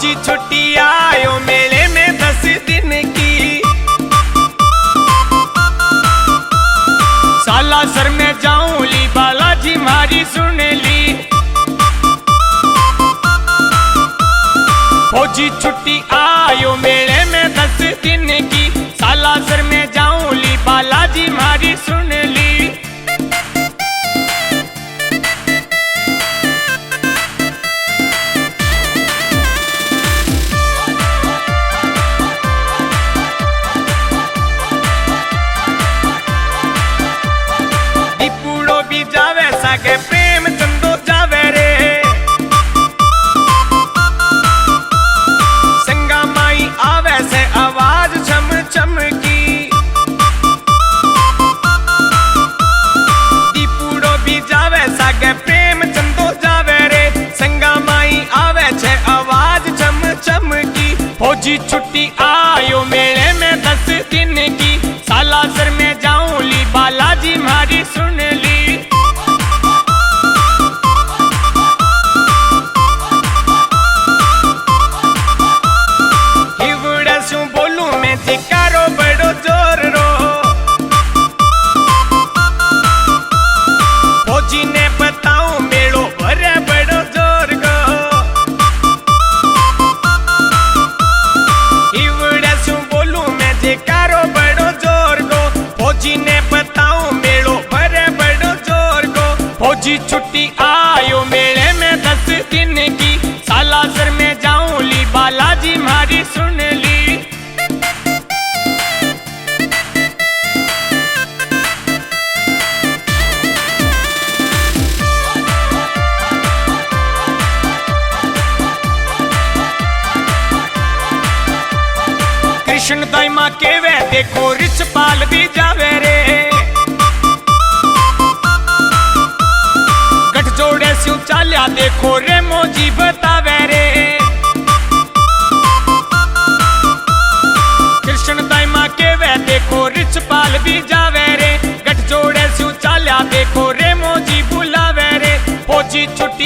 फौजी छुट्टी आयो मेले में 10 दिन की। सालासर में जाऊं ली बालाजी मारी सुन ली। फौजी छुट्टी आयो मेले में 10 दिन की। सालासर में जाऊं ली बालाजी मारी सुन ली। सागे प्रेम चंदो जावे रे। संगा माई आवे से आवाज छम छम की। दीपूड़ो भी जावे सागे प्रेम चंदो जावे रे। संगा माई आवे छे आवाज छम छम की। फौजी छुट्टी आयो मेले में 10 दिन की। सालासर में जाऊं ली बालाजी मारी सुन ली। धिकारो बड़ो जोर रो। फौजी ने बताऊं मेलो भरे बड़ो जोर गो। इवड़े शू बोलूं मैं धिकारो बड़ो जोर गो। फौजी ने बताऊं मेलो भरे बड़ो जोर गो। फौजी छुट्टी आयो मेले में 10 दिन की। सालासर में जाऊं ली बालाजी मारी सुन ली। कृष्ण दाई माँ केवे देखो रिछपाल भी जावे रे। गठजोड़े स्यू चाल्या देखो रे मोजी बतावे रे। कृष्ण दाई माँ केवे देखो रिछपाल भी जावे रे। गठजोड़े स्यू चाल्या देखो रे मोजी बुलावे रे। फौजी छुट्टी